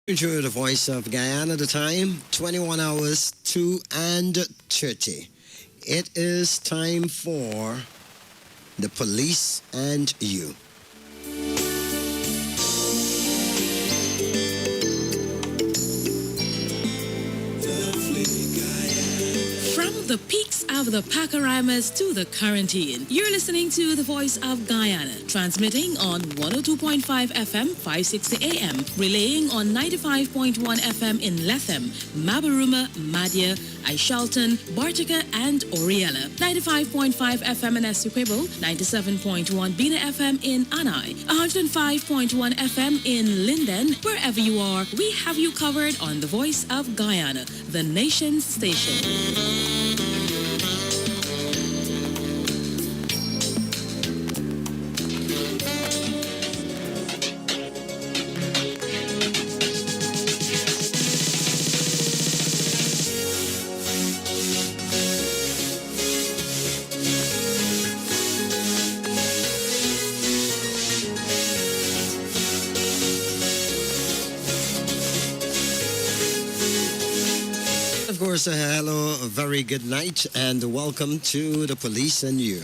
To the voice of Guyana, the time 21 hours 2 and 30. It is time for the police and you. From the peaks of the Pacaramas to the Quarantine, you're listening to the voice of Guyana, transmitting on 102.5 FM, 560 AM, relaying on 95.1 FM in Lethem, Mabaruma, Madia, Aishalton, Bartica, and Oriella, 95.5 FM in Essequibo, 97.1 Bina FM in Anai, 105.1 FM in Linden. Wherever you are, we have you covered on the voice of Guyana, the nation's station. Of course, hello, a very good night, and welcome to the police and you.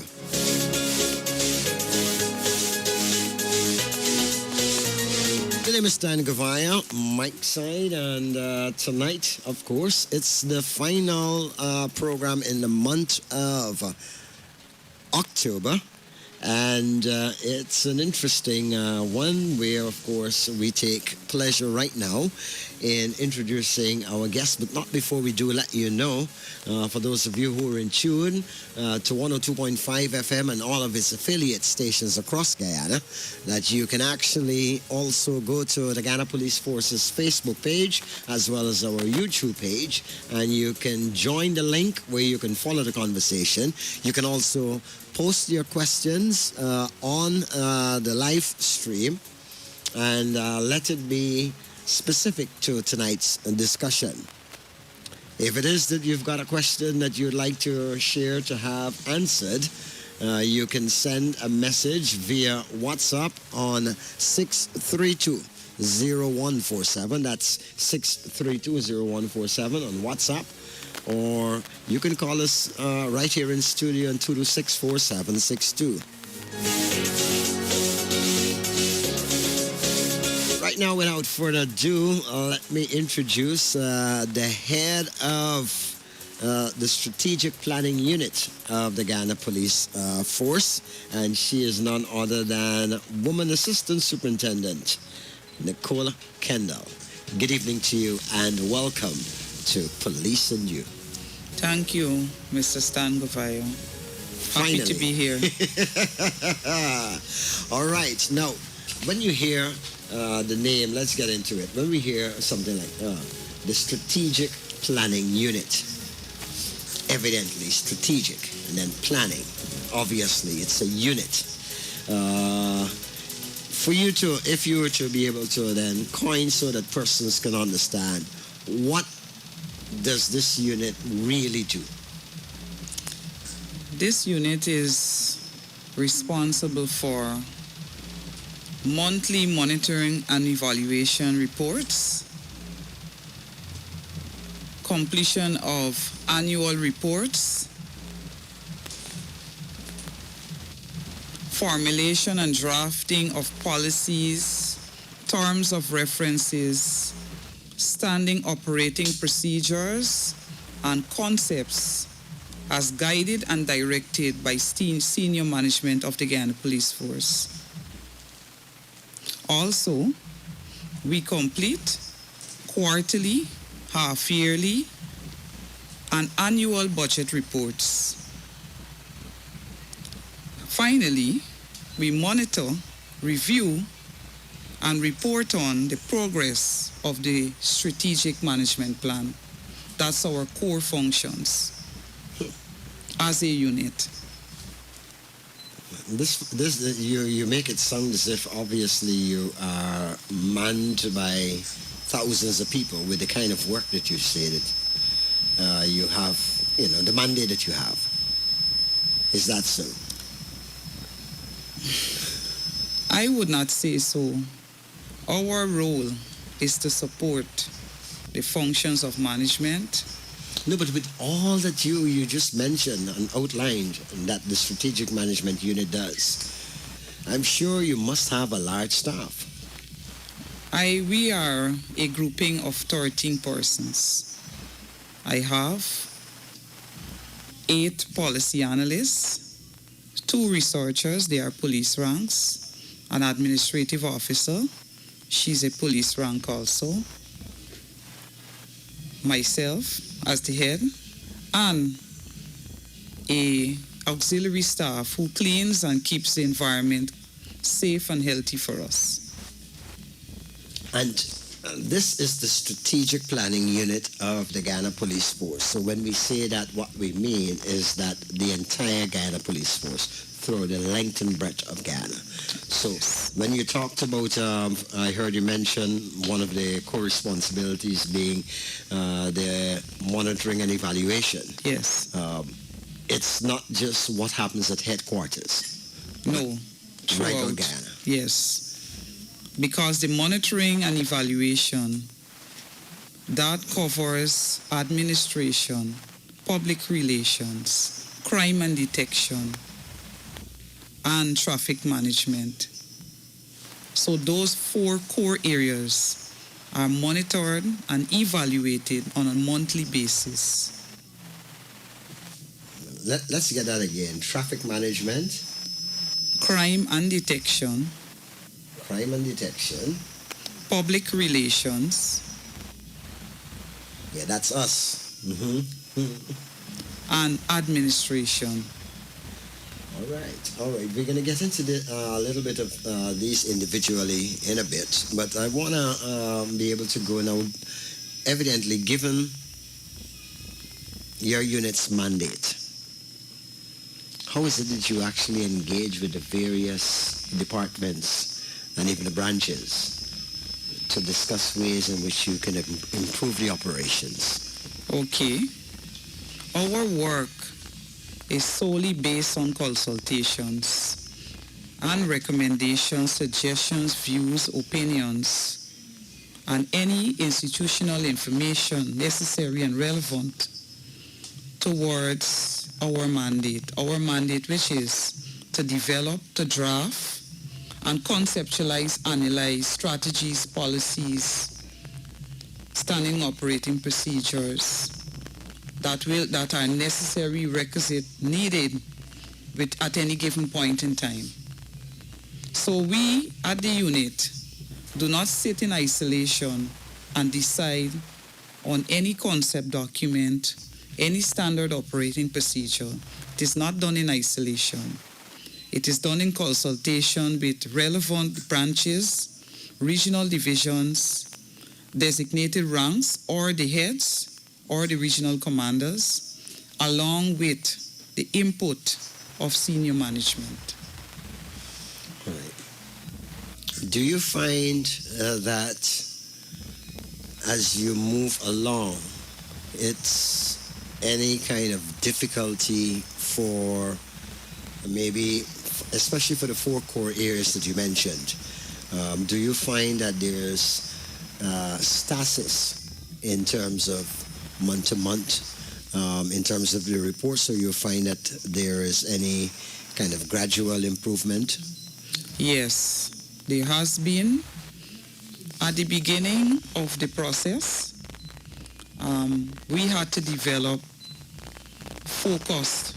My name is Gouveia, Mike side, and tonight, of course, it's the final program in the month of October. And it's an interesting one where, of course, we take pleasure right now in introducing our guest. But not before we do let you know, for those of you who are in tune to 102.5 FM and all of its affiliate stations across Guyana, that you can actually also go to the Guyana Police Force's Facebook page as well as our YouTube page, and you can join the link where you can follow the conversation. You can also post your questions on the live stream, and let it be specific to tonight's discussion. If it is that you've got a question that you'd like to share to have answered, you can send a message via WhatsApp on 632-0147. That's 632-0147 on WhatsApp. Or you can call us right here in studio on 226-4762. Right now, without further ado, let me introduce the head of the Strategic Planning Unit of the Guyana Police Force, and she is none other than Woman Assistant Superintendent Nikola Kendall. Good evening to you, and welcome to Police and You. Thank you, Mr. Stan Gouveia. Happy to be here. All right. Now, when you hear the name, let's get into it. When we hear something like the Strategic Planning Unit, evidently strategic, and then planning. Obviously, it's a unit. For you to, if you were to be able to then coin so that persons can understand, what does this unit really do? This unit is responsible for monthly monitoring and evaluation reports, completion of annual reports, formulation and drafting of policies, terms of references, standing operating procedures, and concepts as guided and directed by senior management of the Guyana Police Force. Also, we complete quarterly, half-yearly, and annual budget reports. Finally, we monitor, review, and report on the progress of the strategic management plan. That's our core functions as a unit. You make it sound as if obviously you are manned by thousands of people with the kind of work that you stated. You have, the mandate that you have. Is that so? I would not say so. Our role is to support the functions of management. No, but with all that you just mentioned and outlined that the strategic management unit does, I'm sure you must have a large staff. We are a grouping of 13 persons. I have 8 policy analysts, 2 researchers, they are police ranks, an administrative officer, she's a police rank also, myself as the head, and a auxiliary staff who cleans and keeps the environment safe and healthy for us. And this is the strategic planning unit of the Ghana Police Force. So when we say that, what we mean is that the entire Ghana Police Force through the length and breadth of Ghana. So when you talked about, I heard you mention one of the core responsibilities being the monitoring and evaluation. Yes. It's not just what happens at headquarters. No. Right Throughout. on Ghana. Yes. Because the monitoring and evaluation, that covers administration, public relations, crime and detection, and traffic management. So those 4 core areas are monitored and evaluated on a monthly basis. Let's get that again. Traffic management, Crime and detection, public relations, yeah, that's us. and administration. All right. We're going to get into a little bit of these individually in a bit, but I want to be able to go now. Evidently, given your unit's mandate, how is it that you actually engage with the various departments and even the branches to discuss ways in which you can improve the operations? Okay. Our work is solely based on consultations and recommendations, suggestions, views, opinions, and any institutional information necessary and relevant towards our mandate. Our mandate, which is to develop, to draft, and conceptualize, analyze strategies, policies, standing operating procedures that are necessary, requisite, needed at any given point in time. So we at the unit do not sit in isolation and decide on any concept document, any standard operating procedure. It is not done in isolation. It is done in consultation with relevant branches, regional divisions, designated ranks, or the heads, or the regional commanders, along with the input of senior management. Right. Do you find that as you move along, it's any kind of difficulty for maybe, especially for the 4 core areas that you mentioned, do you find that there's stasis in terms of month-to-month, in terms of the reports, or you find that there is any kind of gradual improvement? Yes, there has been. At the beginning of the process, we had to develop focused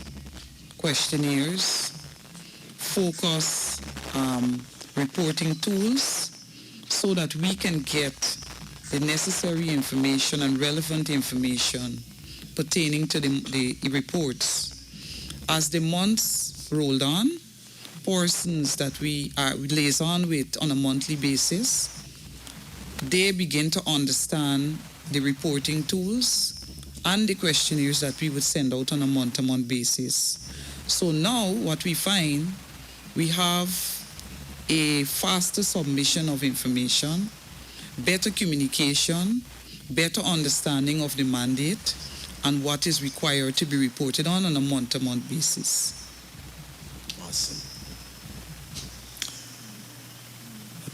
questionnaires, focused reporting tools, so that we can get the necessary information and relevant information pertaining to the reports. As the months rolled on, persons that we liaison with on a monthly basis, they begin to understand the reporting tools and the questionnaires that we would send out on a month-to-month basis. So now what we find, we have a faster submission of information, better communication, better understanding of the mandate and what is required to be reported on a month-to-month basis. Awesome.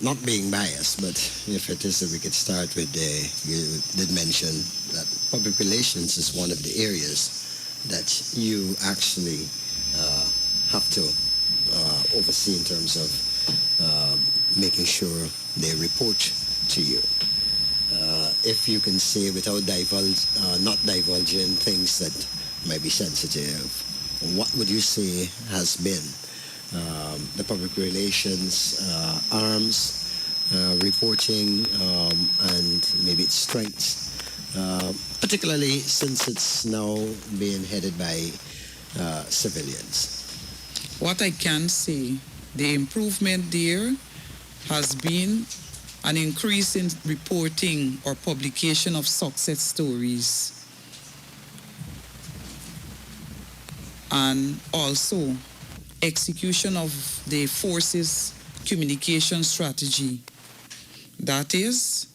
not being biased, but if it is, we could start with you did mention that public relations is one of the areas that you actually have to oversee in terms of making sure they report to you. If you can say without not divulging things that might be sensitive, what would you say has been the public relations arms, reporting, and maybe its strengths, particularly since it's now being headed by civilians? What I can say, the improvement there has been an increase in reporting or publication of success stories, and also execution of the force's communication strategy. That is,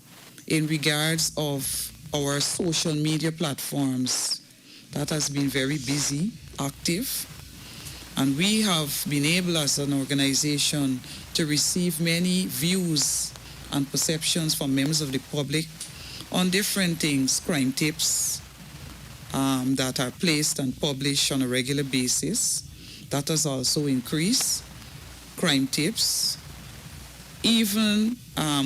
in regards of our social media platforms, that has been very busy, active, and we have been able as an organization to receive many views and perceptions from members of the public on different things, crime tips that are placed and published on a regular basis. That has also increased. Crime tips, even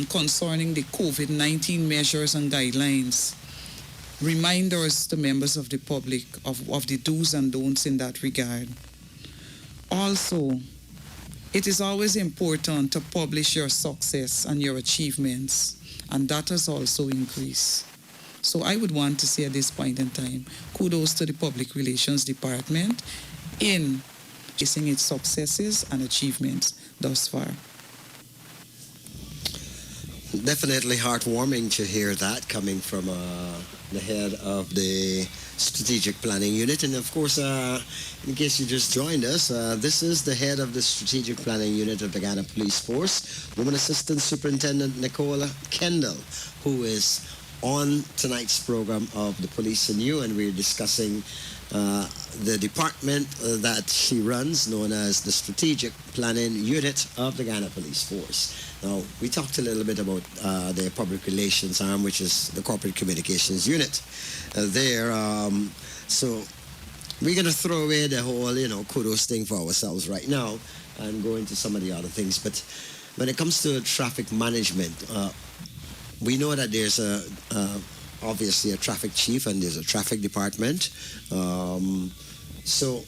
concerning the COVID-19 measures and guidelines, reminders to members of the public of the do's and don'ts in that regard. Also, it is always important to publish your success and your achievements, and that has also increased. So I would want to say at this point in time, kudos to the Public Relations Department in chasing its successes and achievements thus far. Definitely heartwarming to hear that coming from the head of the Strategic Planning Unit. And of course, in case you just joined us, this is the head of the Strategic Planning Unit of the Ghana Police Force, Woman Assistant Superintendent Nikola Kendall, who is on tonight's program of The Police and You, and we're discussing the department that she runs, known as the Strategic Planning Unit of the Ghana Police Force. Now, we talked a little bit about their public relations arm, which is the Corporate Communications Unit there. So we're going to throw away the whole, kudos thing for ourselves right now and go into some of the other things. But when it comes to traffic management, we know that there's obviously a traffic chief and there's a traffic department. So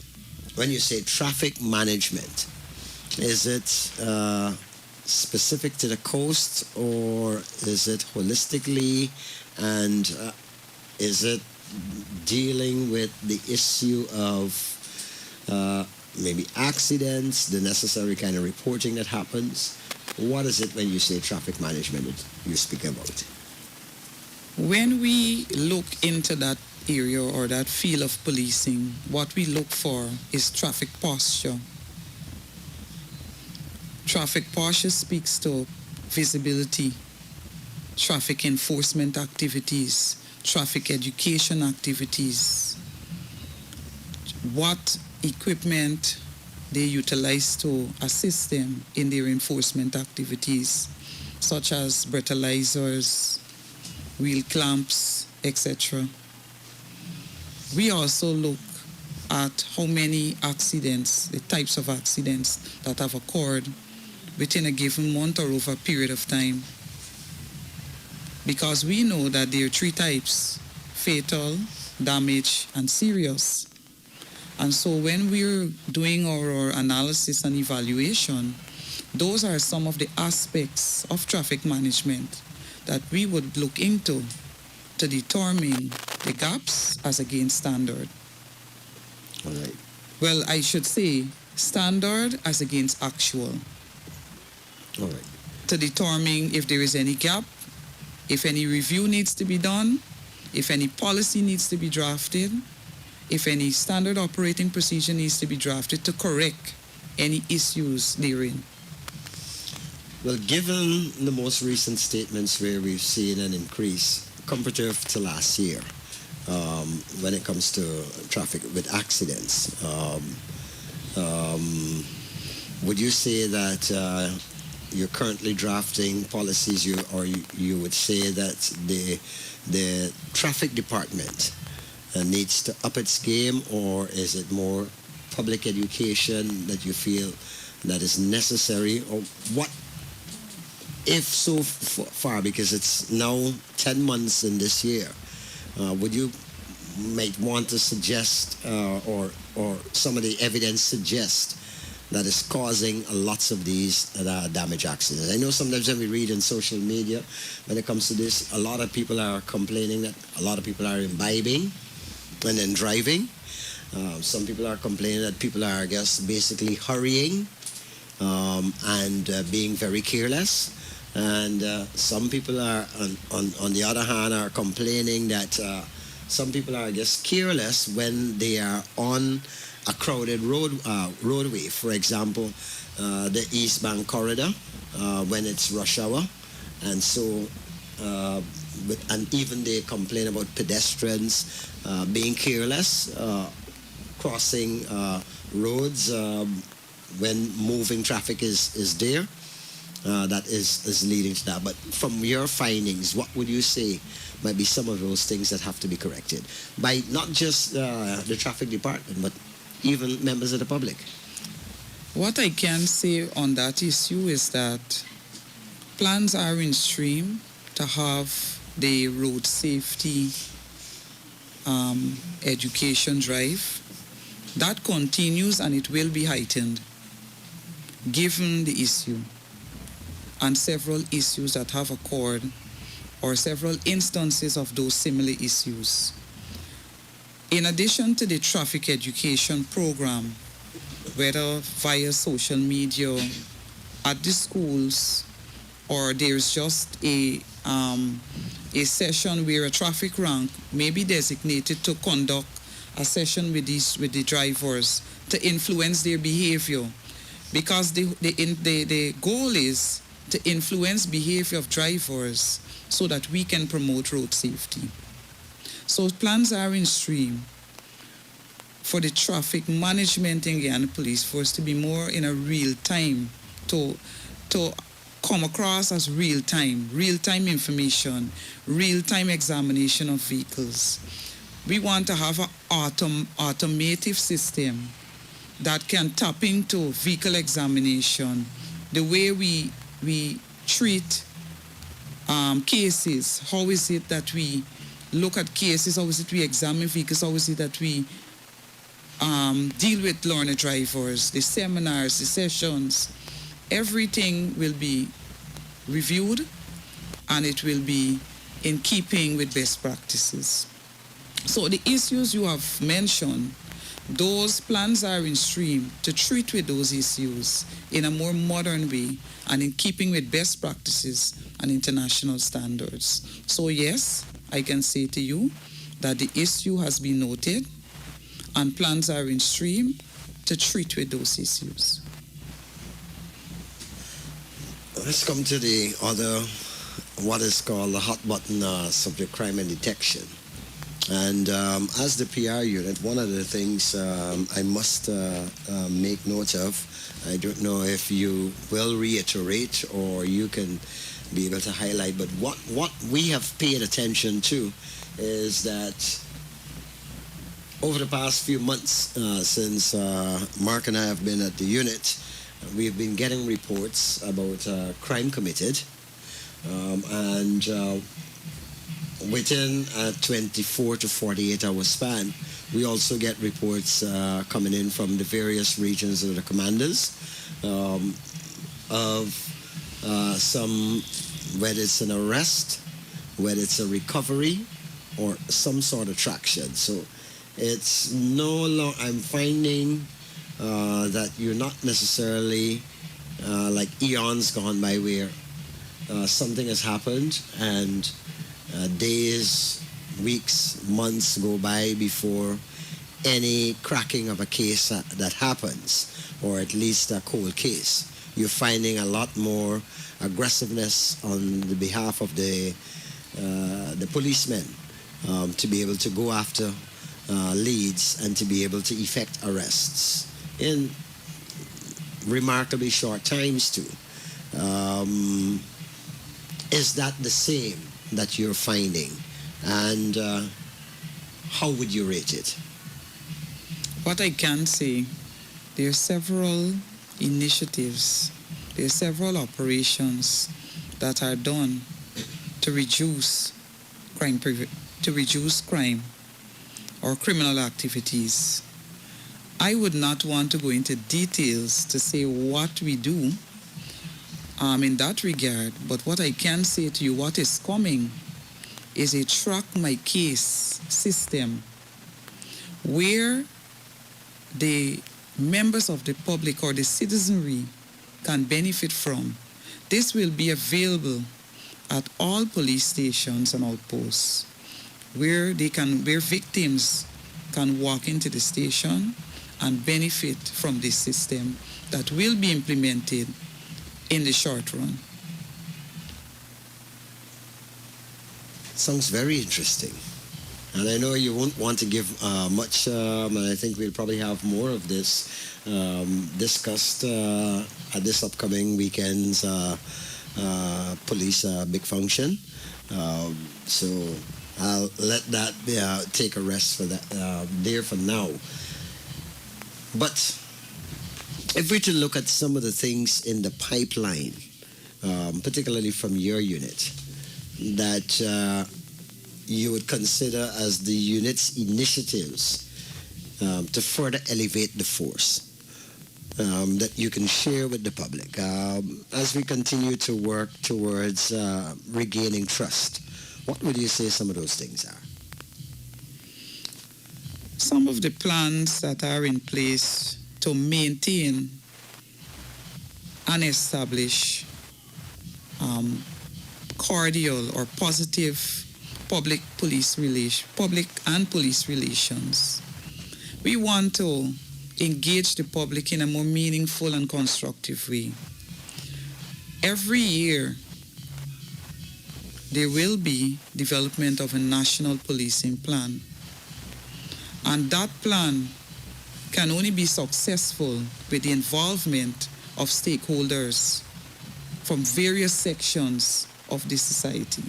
when you say traffic management, is it specific to the coast, or is it holistically, and is it dealing with the issue of maybe accidents, the necessary kind of reporting that happens? What is it when you say traffic management that you speak about? When we look into that area or that field of policing, what we look for is traffic posture. Traffic posture speaks to visibility, traffic enforcement activities, traffic education activities, what equipment they utilize to assist them in their enforcement activities, such as breathalyzers, wheel clamps, etc. We also look at how many accidents, the types of accidents that have occurred within a given month or over a period of time. Because we know that there are three types: fatal, damage, and serious. And so when we're doing our analysis and evaluation, those are some of the aspects of traffic management that we would look into to determine the gaps as against standard. All right. Well, I should say standard as against actual. All right. To determine if there is any gap, if any review needs to be done, if any policy needs to be drafted, if any standard operating procedure needs to be drafted to correct any issues therein. Well, given the most recent statements where we've seen an increase comparative to last year when it comes to traffic with accidents, would you say that you're currently drafting policies, you would say that the traffic department needs to up its game, or is it more public education that you feel that is necessary, or what? If so far, because it's now 10 months in this year, would you might want to suggest, or some of the evidence suggest that is causing lots of these damage accidents? I know sometimes when we read in social media, when it comes to this, a lot of people are complaining that a lot of people are imbibing and then driving. Some people are complaining that people are, I guess, basically hurrying and being very careless. And some people are, on the other hand, are complaining that some people are, I guess, careless when they are on a crowded roadway. For example, the East Bank corridor when it's rush hour, and so and even they complain about pedestrians being careless crossing roads when moving traffic is there. That is leading to that. But from your findings, what would you say might be some of those things that have to be corrected by not just the traffic department, but even members of the public? What I can say on that issue is that plans are in stream to have the road safety education drive. That continues, and it will be heightened given the issue and several issues that have occurred, or several instances of those similar issues. In addition to the traffic education program, whether via social media, at the schools, or there's just a session where a traffic rank may be designated to conduct a session with the drivers to influence their behavior, because the goal is to influence behavior of drivers so that we can promote road safety. So plans are in stream for the traffic management in Guyana Police Force to be more in a real time, to come across as real time information, real time examination of vehicles. We want to have an automative system that can tap into vehicle examination, the way we treat cases. How is it that we look at cases? How is it we examine vehicles? How is it that we deal with learner drivers? The seminars, the sessions, everything will be reviewed, and it will be in keeping with best practices. So the issues you have mentioned, those plans are in stream to treat with those issues in a more modern way and in keeping with best practices and international standards. So yes, I can say to you that the issue has been noted and plans are in stream to treat with those issues. Let's come to the other, what is called the hot button subject, crime and detection. And as the PR unit, one of the things I must make note of, I don't know if you will reiterate or you can be able to highlight, but what we have paid attention to is that over the past few months, since Mark and I have been at the unit, we've been getting reports about crime committed, and within a 24 to 48 hour span, we also get reports coming in from the various regions of the commanders of some, whether it's an arrest, whether it's a recovery, or some sort of traction. So it's no longer, I'm finding that you're not necessarily like eons gone by where something has happened and days, weeks, months go by before any cracking of a case that happens, or at least a cold case. You're finding a lot more aggressiveness on the behalf of the policemen to be able to go after leads and to be able to effect arrests in remarkably short times too. Is that the same that you're finding? And how would you rate it? What I can say, there are several initiatives, there are several operations that are done to reduce crime or criminal activities. I would not want to go into details to say what we do in that regard, but what I can say to you, what is coming is a track my case system where the members of the public or the citizenry can benefit from. This will be available at all police stations and outposts where victims can walk into the station and benefit from this system that will be implemented in the short run. Sounds very interesting. And I know you won't want to give much, and I think we'll probably have more of this discussed at this upcoming weekend's police big function. So I'll let that take a rest for that there for now. But if we to look at some of the things in the pipeline, particularly from your unit, that you would consider as the unit's initiatives to further elevate the force, that you can share with the public as we continue to work towards regaining trust. What would you say some of those things are? Some of the plans that are in place to maintain and establish cordial or positive public and police relations. We want to engage the public in a more meaningful and constructive way. Every year, there will be development of a national policing plan. And that plan can only be successful with the involvement of stakeholders from various sections of the society.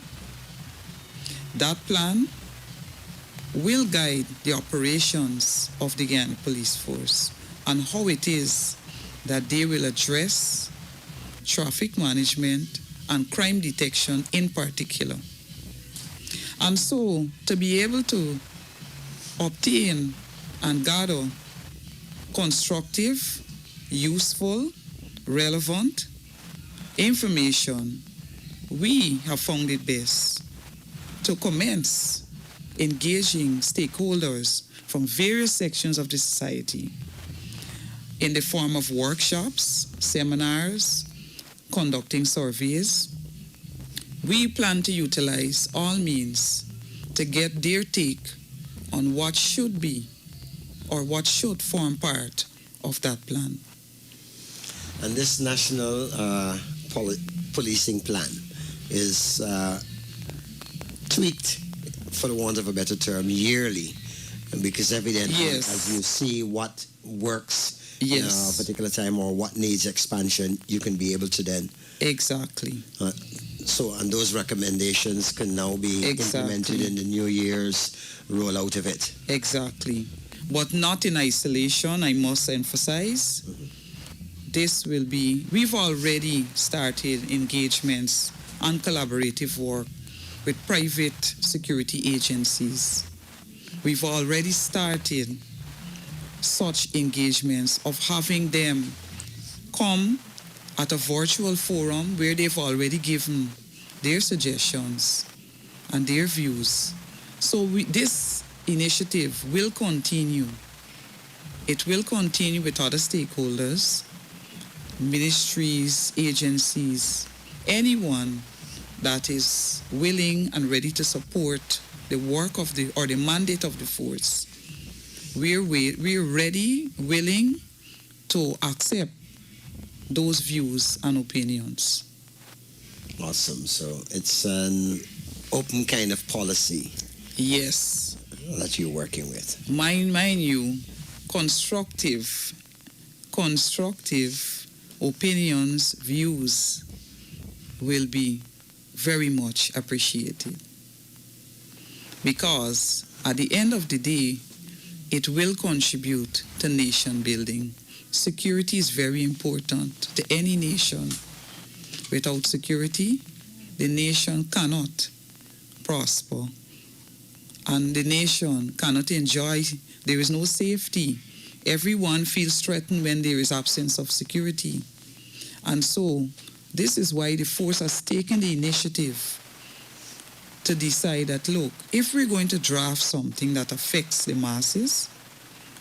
That plan will guide the operations of the Guyana Police Force and how it is that they will address traffic management and crime detection in particular. And so, to be able to obtain and gather constructive, useful, relevant information, we have found it best to commence engaging stakeholders from various sections of the society in the form of workshops, seminars, conducting surveys. We plan to utilize all means to get their take on what should be or what should form part of that plan. And this national policing plan is tweaked, for the want of a better term, yearly, because evidently, yes, as you see what works yes, in a particular time or what needs expansion, you can be able to then exactly. And those recommendations can now be implemented in the New Year's rollout of it. Exactly. But not in isolation, I must emphasize. Mm-hmm. This will be, we've already started engagements and collaborative work with private security agencies. We've already started such engagements of having them come at a virtual forum where they've already given their suggestions and their views. So this initiative will continue. It will continue with other stakeholders, ministries, agencies, anyone that is willing and ready to support the work of the mandate of the force. We're ready, willing to accept those views and opinions. Awesome. So it's an open kind of policy. Yes. That you're working with. Mind you, constructive opinions, views will be very much appreciated. Because at the end of the day, it will contribute to nation building. Security is very important to any nation. Without security, the nation cannot prosper. And the nation cannot enjoy, there is no safety. Everyone feels threatened when there is absence of security. And so, this is why the force has taken the initiative to decide that, look, if we're going to draft something that affects the masses,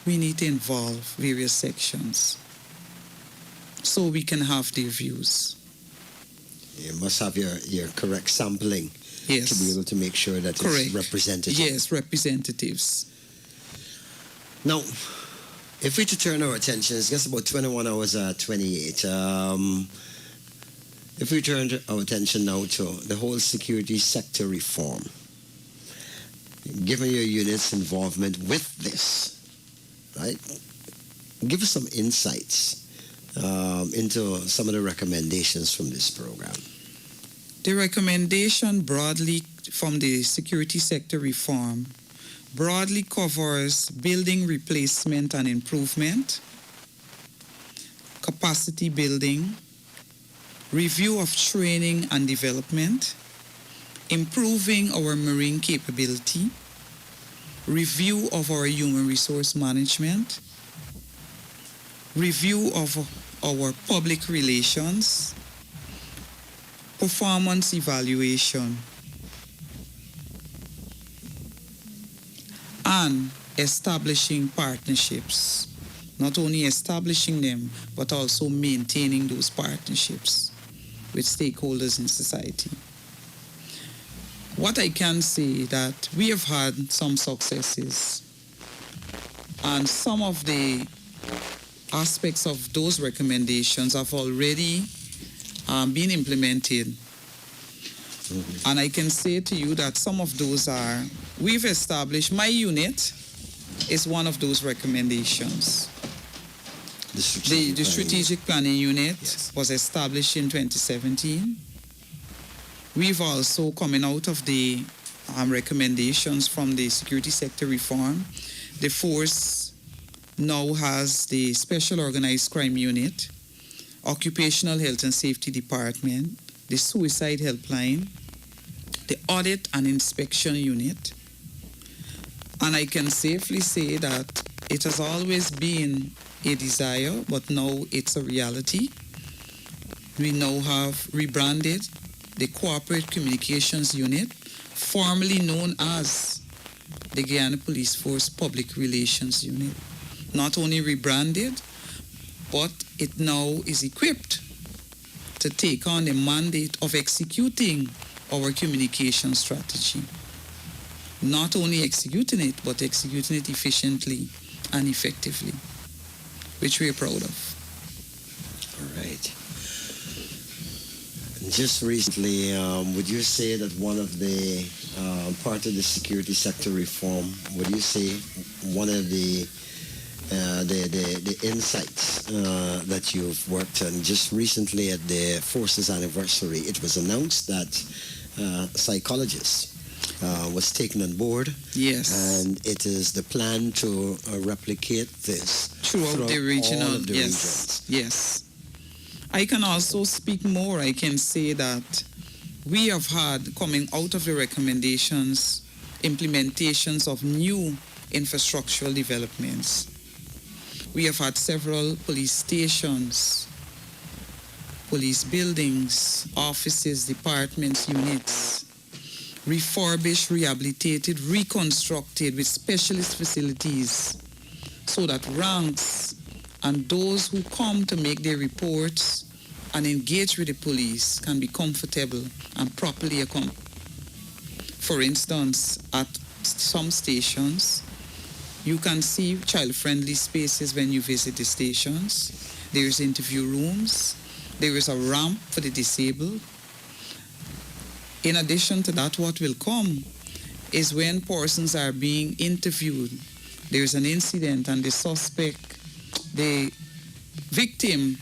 we need to involve various sections so we can have their views. You must have your correct sampling Yes. to be able to make sure that Correct. it's representative. Yes, representatives. Now, if we to turn our attention, it's just about 21 hours 28. If we turn our attention now to the whole security sector reform, given your unit's involvement with this, right? Give us some insights into some of the recommendations from this program. The recommendation broadly from the security sector reform broadly covers building replacement and improvement, capacity building, review of training and development, improving our marine capability, review of our human resource management, review of our public relations, performance evaluation, and establishing partnerships. Not only establishing them, but also maintaining those partnerships with stakeholders in society. What I can say that we have had some successes, and some of the aspects of those recommendations have already been implemented. And I can say to you that some of those are, we've established, my unit is one of those recommendations. The strategic planning unit Yes. was established in 2017. We've also, coming out of the recommendations from the security sector reform, the force now has the Special Organized Crime Unit, Occupational Health and Safety Department, the Suicide Helpline, the Audit and Inspection Unit. And I can safely say that it has always been a desire, but now it's a reality. We now have rebranded the Corporate Communications Unit, formerly known as the Guyana Police Force Public Relations Unit. Not only rebranded, but it now is equipped to take on the mandate of executing our communication strategy. Not only executing it, but executing it efficiently and effectively, which we are proud of. All right. Just recently, would you say that one of the part of the security sector reform, would you say one of the insights that you've worked on just recently at the Forces anniversary, it was announced that psychologists was taken on board. Yes. And it is the plan to replicate this Throughout the regional, all of the yes, regions. yes. I can also speak more. I can say that we have had, coming out of the recommendations, implementations of new infrastructural developments. We have had several police stations, police buildings, offices, departments, units, refurbished, rehabilitated, reconstructed with specialist facilities so that ranks and those who come to make their reports and engage with the police can be comfortable and properly accompanied. For instance, at some stations, you can see child-friendly spaces when you visit the stations. There is interview rooms. There is a ramp for the disabled. In addition to that, what will come is when persons are being interviewed, there is an incident and the suspect, the victim,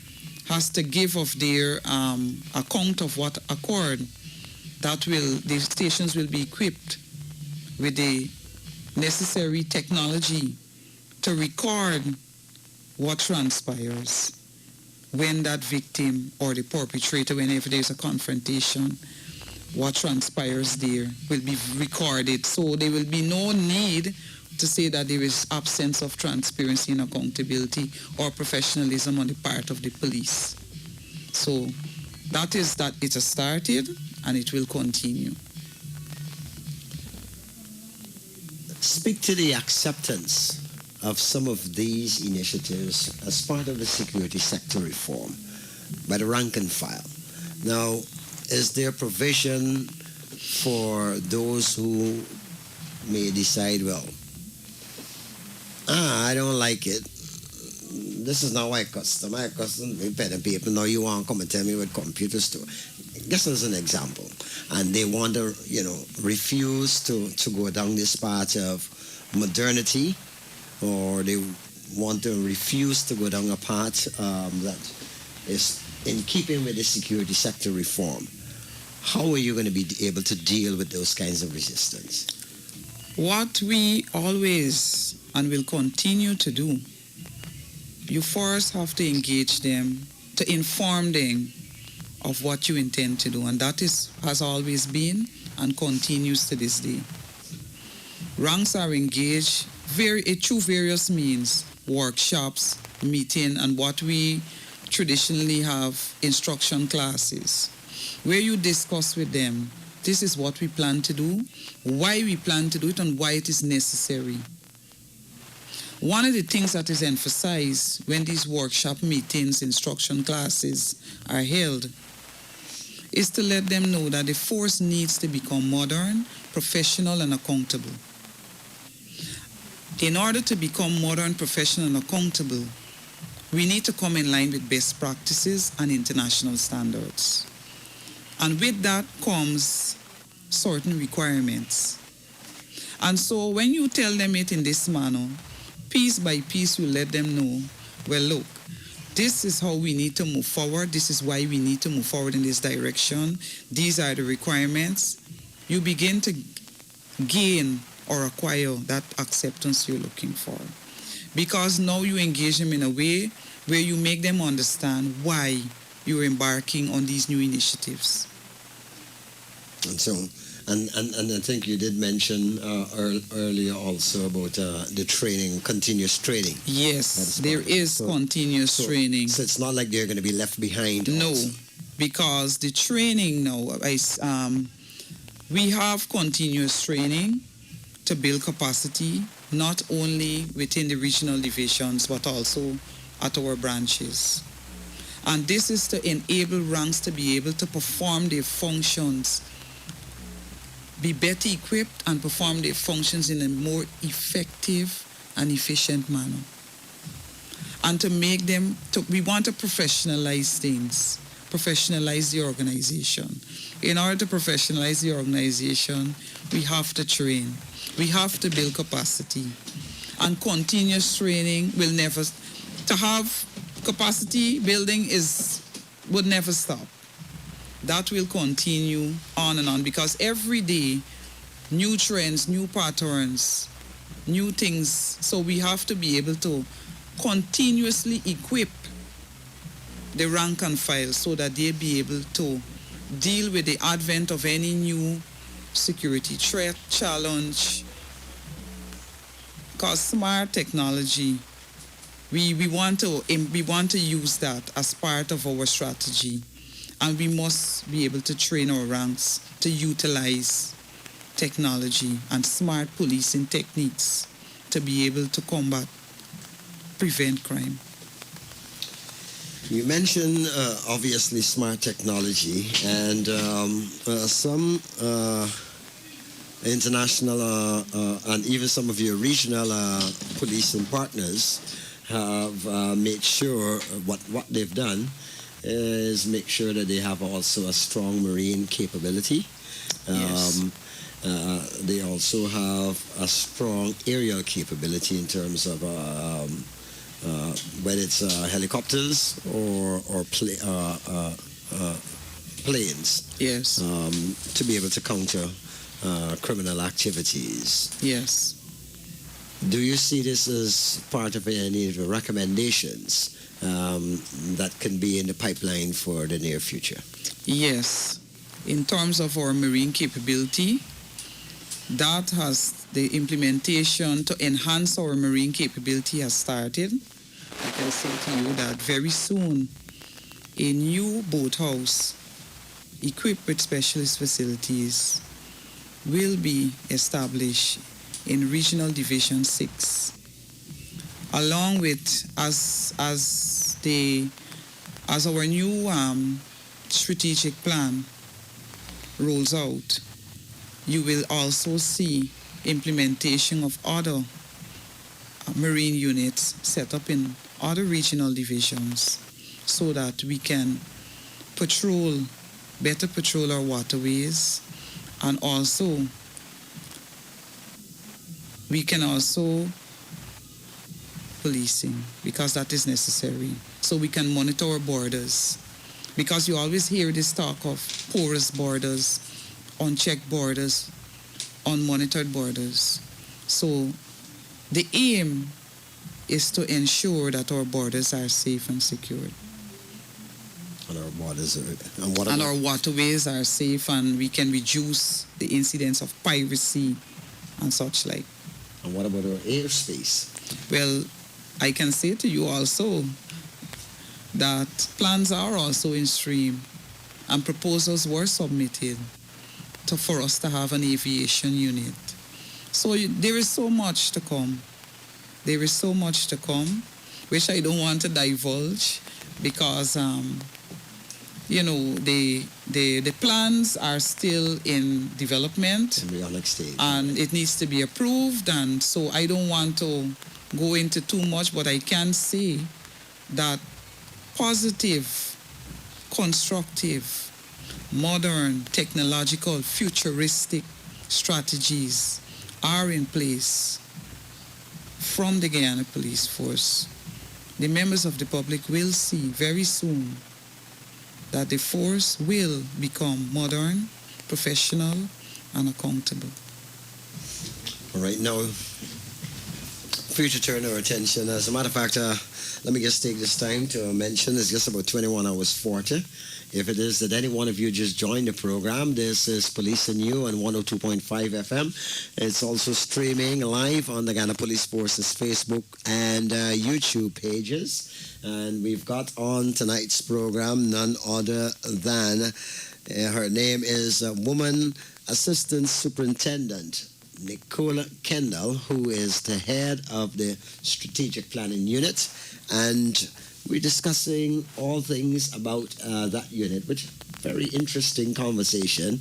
has to give of their account of what occurred, the stations will be equipped with the necessary technology to record what transpires when that victim or the perpetrator, whenever there's a confrontation, what transpires there will be recorded. So there will be no need to say that there is absence of transparency and accountability or professionalism on the part of the police. So that is that it has started and it will continue. Speak to the acceptance of some of these initiatives as part of the security sector reform by the rank and file. Now, is there provision for those who may decide, well, I don't like it. This is not my custom. My custom is pen and paper. Now you want to come and tell me what computers do. Just as an example. And they want to, refuse to go down this path of modernity, or they want to refuse to go down a path that is in keeping with the security sector reform. How are you going to be able to deal with those kinds of resistance? What we always and will continue to do, you first have to engage them, to inform them of what you intend to do, and that has always been and continues to this day. Ranks are engaged through various means, workshops, meeting, and what we traditionally have instruction classes, where you discuss with them, this is what we plan to do, why we plan to do it, and why it is necessary. One of the things that is emphasized when these workshop meetings, instruction classes are held is to let them know that the force needs to become modern, professional, and accountable. In order to become modern, professional, and accountable, we need to come in line with best practices and international standards. And with that comes certain requirements. And so when you tell them it in this manner, piece by piece you let them know, well, look, this is how we need to move forward. This is why we need to move forward in this direction. These are the requirements. You begin to gain or acquire that acceptance you're looking for. Because now you engage them in a way where you make them understand why you're embarking on these new initiatives. And so, and I think you did mention earlier also about the training, continuous training. Yes, there is continuous training. So it's not like they're going to be left behind. No, also. because the training now, we have continuous training to build capacity, not only within the regional divisions, but also at our branches. And this is to enable ranks to be able to perform their functions, be better equipped and perform their functions in a more effective and efficient manner. And to make them, we want to professionalize things, professionalize the organization. In order to professionalize the organization, we have to train. We have to build capacity. And continuous training will never, to have capacity building would never stop. That will continue on and on, because every day, new trends, new patterns, new things. So we have to be able to continuously equip the rank and file so that they'll be able to deal with the advent of any new security threat, challenge. Because smart technology, we want to use that as part of our strategy. And we must be able to train our ranks to utilize technology and smart policing techniques to be able to prevent crime. You mentioned obviously smart technology, and some international and even some of your regional policing partners have made sure what they've done is make sure that they have also a strong marine capability. Yes. They also have a strong aerial capability in terms of whether it's helicopters or planes, Yes. to be able to counter criminal activities. Yes. Do you see this as part of any of the recommendations that can be in the pipeline for the near future? Yes. In terms of our marine capability, that has the implementation to enhance our marine capability has started. I can say to you that very soon a new boathouse equipped with specialist facilities will be established in Regional Division 6, along with as our new strategic plan rolls out, you will also see implementation of other marine units set up in other regional divisions so that we can better patrol our waterways, and also we can also policing, because that is necessary, so we can monitor our borders, because you always hear this talk of porous borders, unchecked borders, unmonitored borders. So the aim is to ensure that our borders are safe and secured. And our borders are, and what And about- our waterways are safe, and we can reduce the incidence of piracy and such like. And what about our airspace? Well, I can say to you also that plans are also in stream and proposals were submitted for us to have an aviation unit. So there is so much to come. There is so much to come, which I don't want to divulge because, the plans are still in development. Embryonic stage. And it needs to be approved, and so I don't want to go into too much, but I can say that positive, constructive, modern, technological, futuristic strategies are in place from the Guyana Police Force. The members of the public will see very soon that the force will become modern, professional, and accountable. All right, now, for you to turn our attention, as a matter of fact, let me just take this time to mention it's just about 21 hours 40. If it is that any one of you just joined the program, this is Police and You on 102.5 FM. It's also streaming live on the Guyana Police Force's Facebook and YouTube pages. And we've got on tonight's program none other than, her name is Woman Assistant Superintendent Nikola Kendall, who is the head of the Strategic Planning Unit. And we're discussing all things about that unit, which is a very interesting conversation.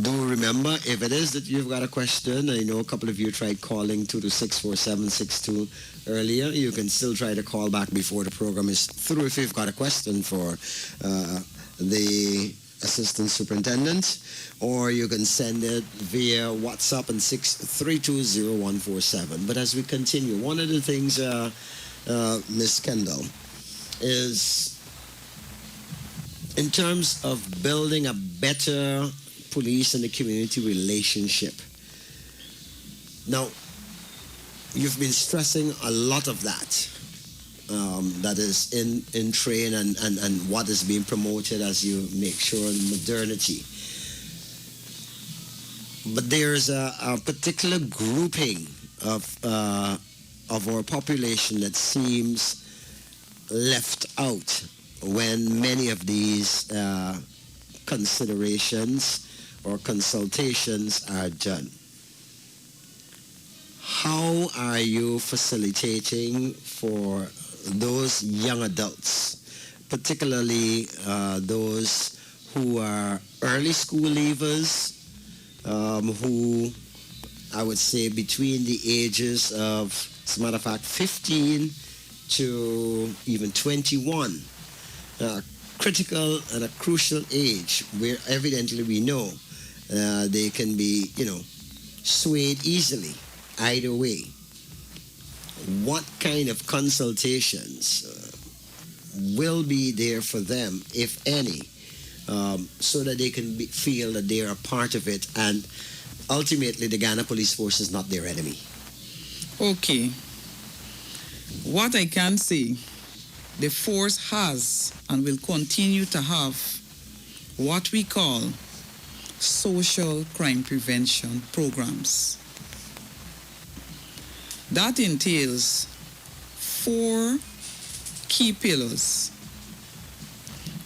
Do remember, if it is that you've got a question, I know a couple of you tried calling 226-4762 earlier. You can still try to call back before the program is through if you've got a question for the Assistant Superintendent, or you can send it via WhatsApp on 6320147. But as we continue, one of the things, Miss Kendall, is in terms of building a better police and the community relationship. Now, you've been stressing a lot of that. That is in train and what is being promoted as you make sure modernity. But there's a particular grouping of our population that seems left out when many of these considerations or consultations are done. How are you facilitating for those young adults, particularly those who are early school leavers, who I would say between the ages of, as a matter of fact, 15 to even 21, critical and a crucial age where evidently we know they can be, swayed easily either way. what kind of consultations will be there for them, if any, so that they can feel that they are a part of it, and ultimately the Ghana Police Force is not their enemy. Okay. What I can say, the force has and will continue to have what we call social crime prevention programs. That entails 4 key pillars.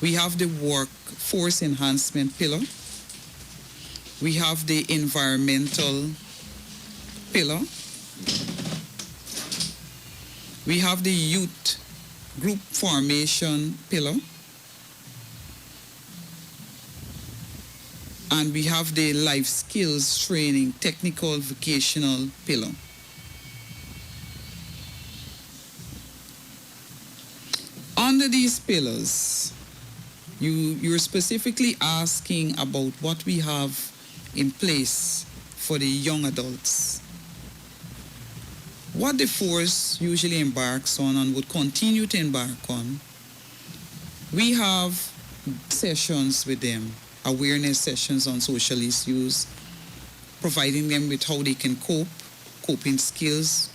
We have the workforce enhancement pillar. We have the environmental pillar. We have the youth group formation pillar. And we have the life skills training, technical vocational pillar. Under these pillars, you're specifically asking about what we have in place for the young adults. What the force usually embarks on and would continue to embark on, we have sessions with them, awareness sessions on social issues, providing them with how they can cope, coping skills.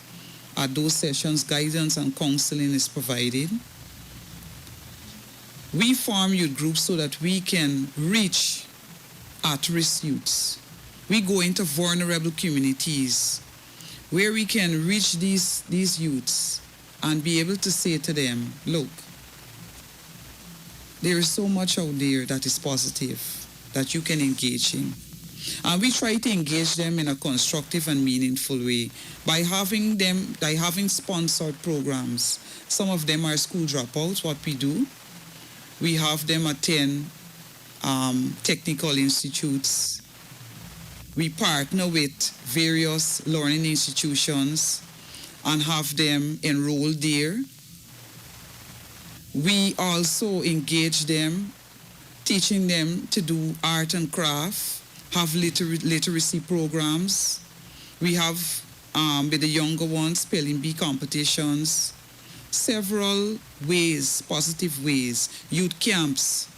At those sessions, guidance and counseling is provided. We form youth groups so that we can reach at-risk youths. We go into vulnerable communities where we can reach these youths and be able to say to them, look, there is so much out there that is positive that you can engage in. And we try to engage them in a constructive and meaningful way by having sponsored programs. Some of them are school dropouts. What we do, we have them attend technical institutes. We partner with various learning institutions and have them enrolled there. We also engage them, teaching them to do art and craft, have literacy programs. We have, with the younger ones, spelling bee competitions, several ways, positive ways, youth camps,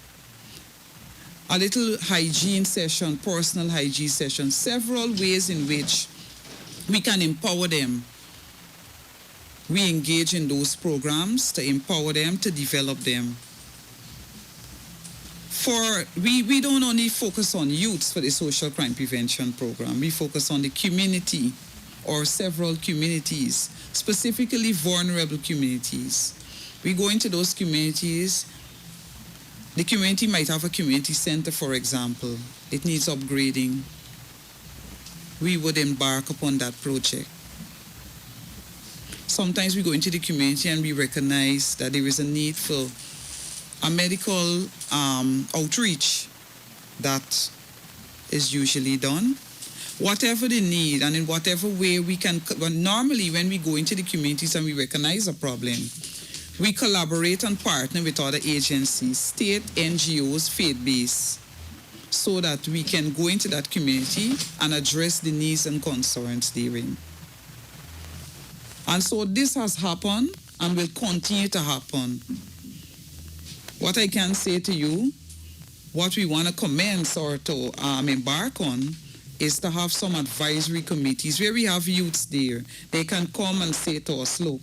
a little hygiene session, personal hygiene session, several ways in which we can empower them. We engage in those programs to empower them, to develop them. We don't only focus on youths for the social crime prevention program. We focus on the community or several communities, specifically vulnerable communities. We go into those communities. The community might have a community center, for example. It needs upgrading. We would embark upon that project. Sometimes we go into the community and we recognize that there is a need for a medical outreach that is usually done. Whatever the need and in whatever way we can, normally when we go into the communities and we recognize a problem, we collaborate and partner with other agencies, state, NGOs, faith-based, so that we can go into that community and address the needs and concerns therein. And so this has happened and will continue to happen. What I can say to you, what we want to commence or to embark on is to have some advisory committees where we have youths there. They can come and say to us, look,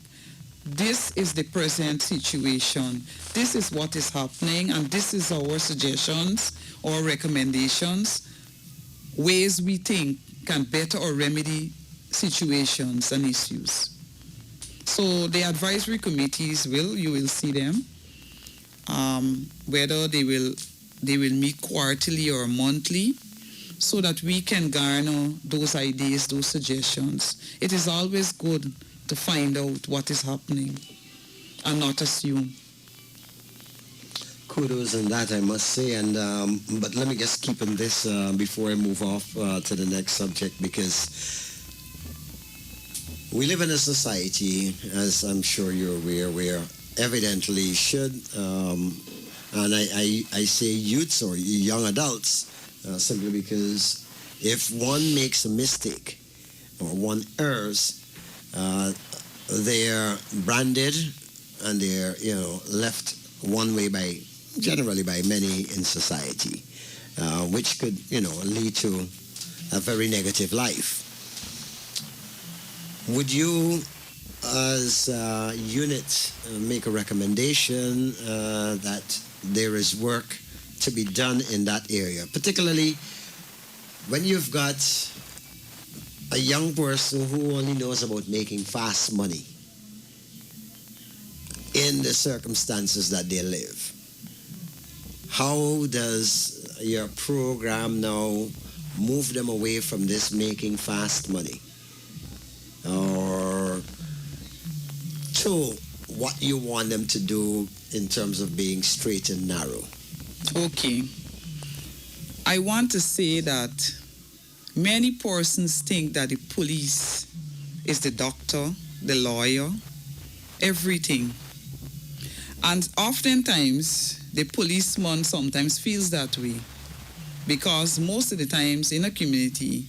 this is the present situation. This is what is happening, and this is our suggestions or recommendations, ways we think can better or remedy situations and issues. So the advisory committees you will see them, whether they will meet quarterly or monthly, so that we can garner those ideas, those suggestions. It is always good to find out what is happening and not assume. Kudos on that, I must say. And but let me just keep on this before I move off to the next subject, because we live in a society, as I'm sure you're aware, where evidently should, and I say youths or young adults, simply because if one makes a mistake or one errs, they're branded and they're left one way generally by many in society, which could lead to a very negative life. Would you, as a unit, make a recommendation that there is work to be done in that area, particularly when you've got a young person who only knows about making fast money in the circumstances that they live? How does your program now move them away from this making fast money, or to what you want them to do in terms of being straight and narrow? Okay. I want to say that many persons think that the police is the doctor, the lawyer, everything. And oftentimes, the policeman sometimes feels that way, because most of the times in a community,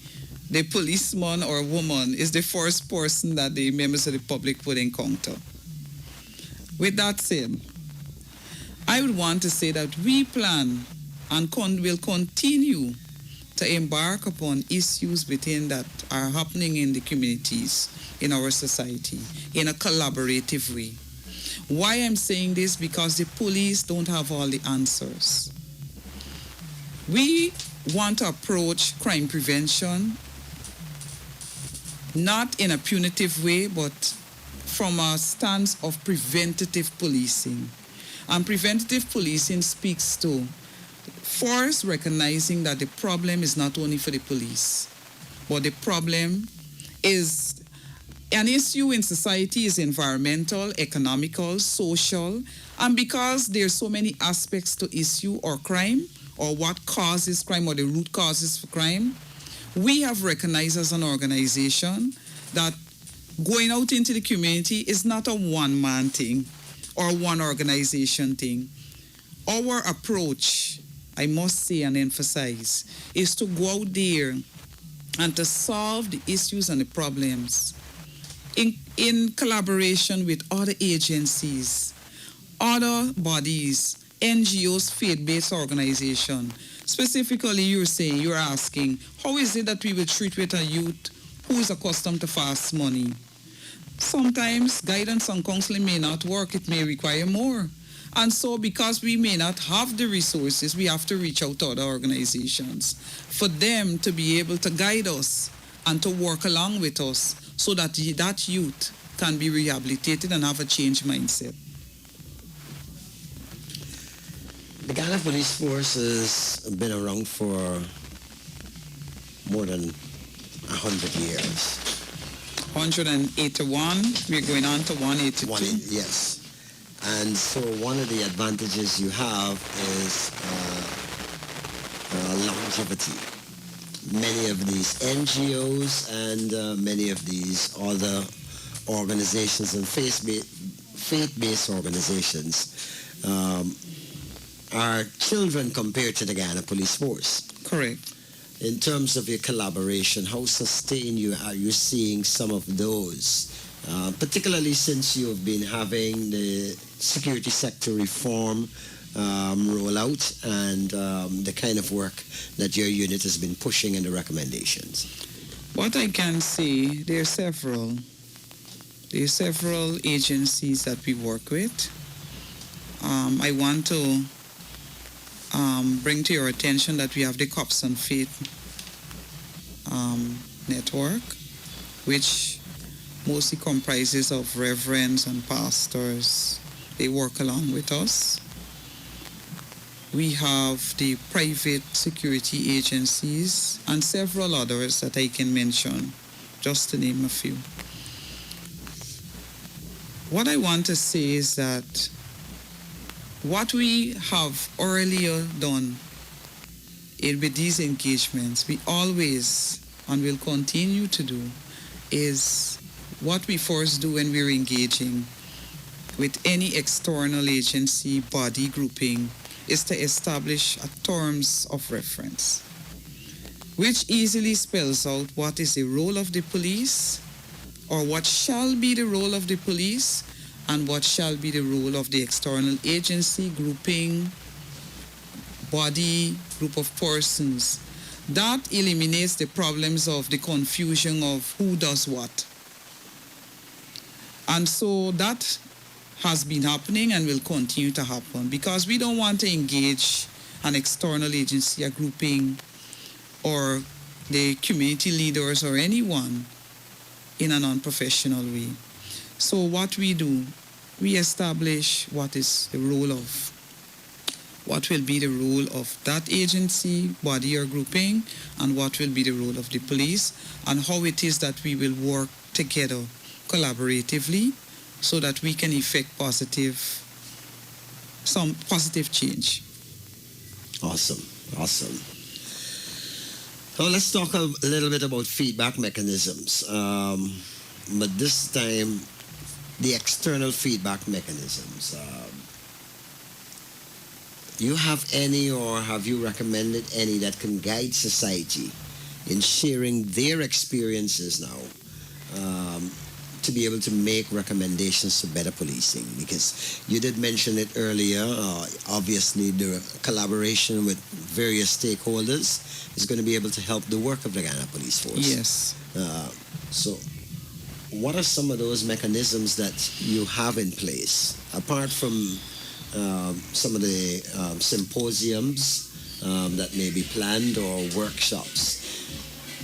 the policeman or woman is the first person that the members of the public would encounter. With that said, I would want to say that we plan and will continue to embark upon issues within that are happening in the communities, in our society, in a collaborative way. Why I'm saying this? Because the police don't have all the answers. We want to approach crime prevention not in a punitive way, but from a stance of preventative policing. And preventative policing speaks to first recognizing that the problem is not only for the police, but the problem is an issue in society is environmental, economical, social, and because there's so many aspects to issue or crime, or what causes crime or the root causes for crime, we have recognized as an organization that going out into the community is not a one-man thing or one organization thing. Our approach, I must say and emphasize, is to go out there and to solve the issues and the problems in collaboration with other agencies, other bodies, NGOs, faith-based organizations. Specifically, you're asking, how is it that we will treat with a youth who is accustomed to fast money? Sometimes guidance and counseling may not work. It may require more. And so because we may not have the resources, we have to reach out to other organizations for them to be able to guide us and to work along with us so that that youth can be rehabilitated and have a changed mindset. The Ghana Police Force has been around for more than 100 years. 181, we're going on to 182. Yes. And so one of the advantages you have is longevity. Many of these NGOs and many of these other organizations and faith-based organizations are children compared to the Ghana Police Force. Correct. In terms of your collaboration, how sustained are you seeing some of those? Particularly since you've been having the security sector reform rollout and the kind of work that your unit has been pushing in the recommendations. What I can say, there are several agencies that we work with. I want to bring to your attention that we have the Cops and Faith network, which mostly comprises of reverends and pastors. They work along with us. We have the private security agencies and several others that I can mention, just to name a few. What I want to say is that what we have earlier done with these engagements, we always and will continue to do, is what we first do when we're engaging with any external agency, body, grouping, is to establish a terms of reference, which easily spells out what is the role of the police or what shall be the role of the police and what shall be the role of the external agency, grouping, body, group of persons. That eliminates the problems of the confusion of who does what. And so that has been happening and will continue to happen because we don't want to engage an external agency, a grouping, or the community leaders or anyone in an unprofessional way. So what we do, we establish what is the role of, what will be the role of that agency, body or grouping, and what will be the role of the police, and how it is that we will work together collaboratively so that we can effect some positive change. Awesome. Now let's talk a little bit about feedback mechanisms. But this time, the external feedback mechanisms. You have any, or have you recommended any that can guide society in sharing their experiences now to be able to make recommendations to better policing? Because you did mention it earlier, obviously the collaboration with various stakeholders is going to be able to help the work of the Ghana Police Force. Yes. So what are some of those mechanisms that you have in place, apart from some of the symposiums that may be planned or workshops?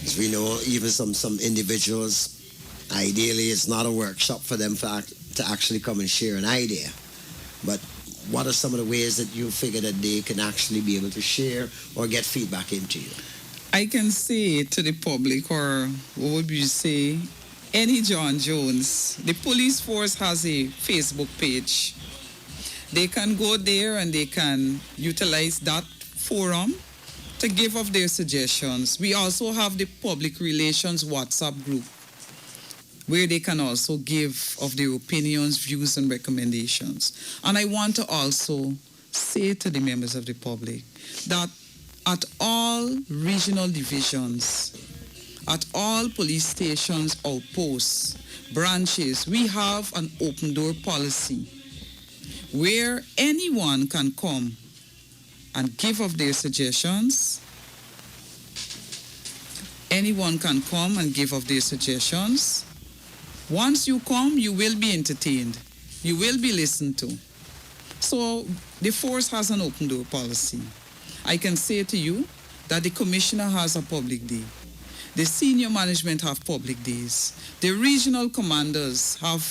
As we know, even some individuals, ideally it's not a workshop for them to actually come and share an idea. But what are some of the ways that you figure that they can actually be able to share or get feedback into you? I can say to the public, or what would you say, any John Jones, the police force has a Facebook page. They can go there and they can utilize that forum to give of their suggestions. We also have the public relations WhatsApp group where they can also give of their opinions, views, and recommendations. And I want to also say to the members of the public that at all regional divisions, at all police stations, outposts, branches, we have an open door policy where anyone can come and give of their suggestions. Anyone can come and give of their suggestions. Once you come, you will be entertained. You will be listened to. So the force has an open door policy. I can say to you that the commissioner has a public day. The senior management have public days. The regional commanders have,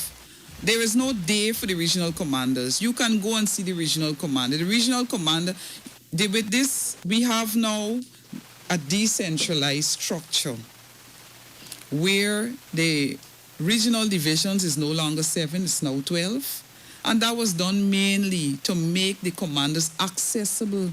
there is no day for the regional commanders. You can go and see the regional commander. The regional commander, with this, we have now a decentralized structure where the regional divisions is no longer 7, it's now 12. And that was done mainly to make the commanders accessible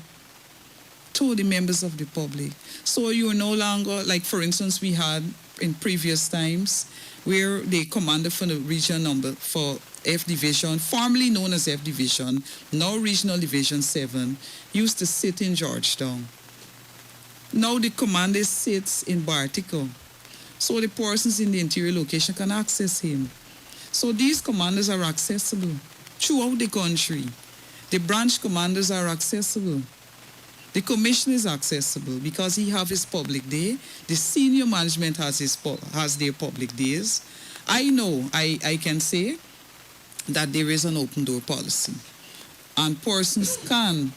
to the members of the public. So you are no longer, like for instance, we had in previous times where the commander for the region number for F Division, formerly known as F Division, now Regional Division 7, used to sit in Georgetown. Now the commander sits in Bartico. So the persons in the interior location can access him. So these commanders are accessible throughout the country. The branch commanders are accessible. The commissioner is accessible because he has his public day. The senior management has their public days. I know, I can say that there is an open door policy. And persons can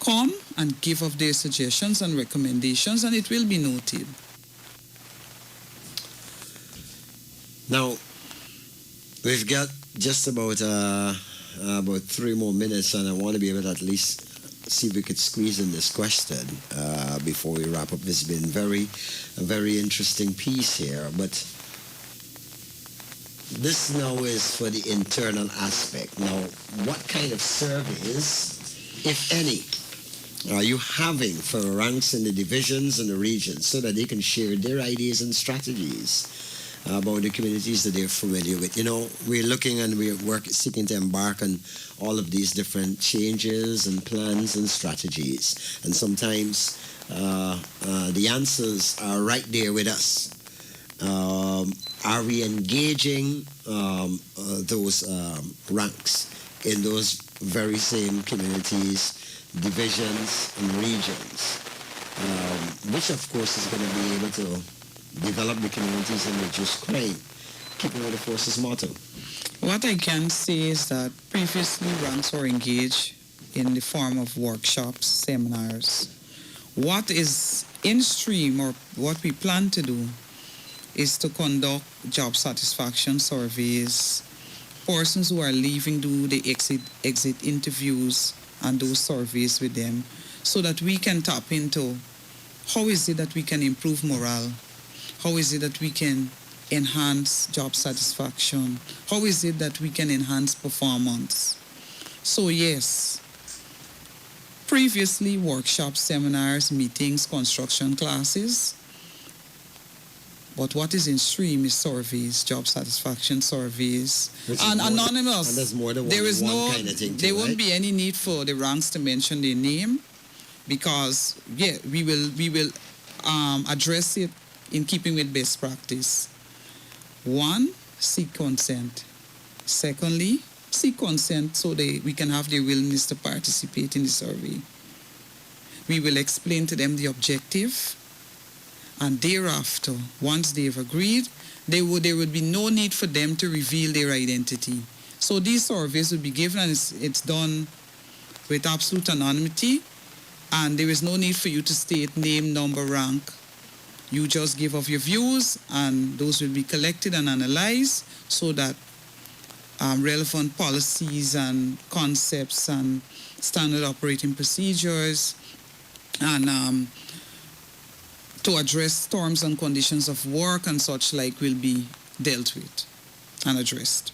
come and give of their suggestions and recommendations, and it will be noted. Now, we've got just about 3 more minutes, and I want to be able to at least see if we could squeeze in this question before we wrap up. This has been a very interesting piece here, but this now is for the internal aspect. Now, what kind of surveys, if any, are you having for ranks in the divisions and the regions so that they can share their ideas and strategies about the communities that they're familiar with? You know, we're looking and we're seeking to embark on all of these different changes and plans and strategies. And sometimes the answers are right there with us. Are we engaging those ranks in those very same communities, divisions, and regions, which of course is going to be able to develop the communities and reduce crime, keeping with the force's motto. What I can say is that previously ranks were engaged in the form of workshops, seminars. What is in stream, or what we plan to do, is to conduct job satisfaction surveys. Persons who are leaving do the exit interviews and do surveys with them, so that we can tap into how is it that we can improve morale, how is it that we can enhance job satisfaction, how is it that we can enhance performance. So yes, previously workshops, seminars, meetings, construction classes, but what is in stream is surveys, job satisfaction surveys, and anonymous. And there's more than there is one no, kind of thing too, there won't right? be any need for the ranks to mention their name, because we will address it in keeping with best practice. One, seek consent. Secondly, seek consent so we can have their willingness to participate in the survey. We will explain to them the objective, and thereafter, once they've agreed, there would be no need for them to reveal their identity. So these surveys will be given, and it's done with absolute anonymity, and there is no need for you to state name, number, rank. You just give off your views, and those will be collected and analyzed so that relevant policies and concepts and standard operating procedures and to address terms and conditions of work and such like will be dealt with and addressed.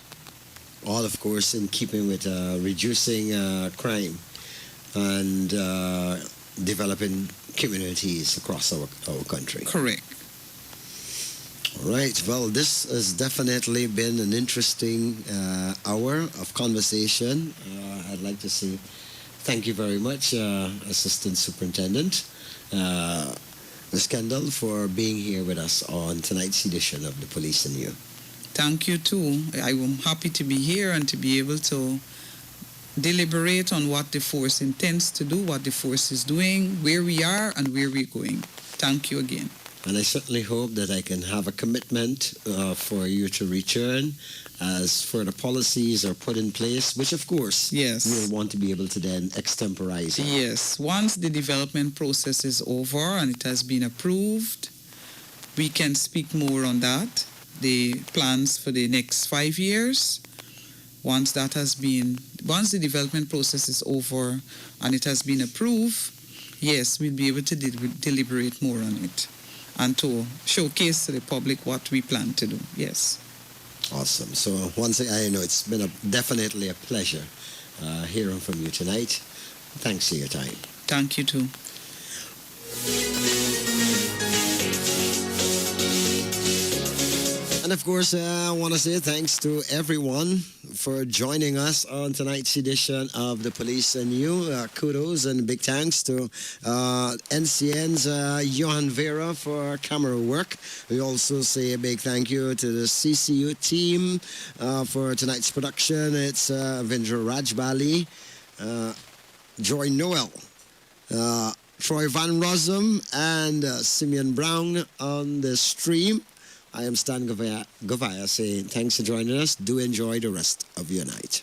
All, of course, in keeping with reducing crime and developing communities across our country. Correct. All right. Well, this has definitely been an interesting hour of conversation. I'd like to say thank you very much, Assistant Superintendent Ms. Kendall, for being here with us on tonight's edition of The Police and You. Thank you too. I am happy to be here and to be able to deliberate on what the force intends to do, what the force is doing, where we are and where we're going. Thank you again. And I certainly hope that I can have a commitment for you to return as further policies are put in place, which of course Yes. you'll want to be able to then extemporize. Yes. Once the development process is over and it has been approved, we can speak more on that, the plans for the next 5 years. Once the development process is over and it has been approved, yes, we'll be able to deliberate more on it and to showcase to the public what we plan to do. Yes. Awesome. So once again, I know it's been definitely a pleasure hearing from you tonight. Thanks for your time. Thank you too. And of course, I want to say thanks to everyone for joining us on tonight's edition of The Police and You. Kudos and big thanks to NCN's Johan Vera for camera work. We also say a big thank you to the CCU team for tonight's production. It's Vindra Rajbali, Joy Noel, Troy Van Rossum, and Simeon Brown on the stream. I am Stan Gouveia saying thanks for joining us. Do enjoy the rest of your night.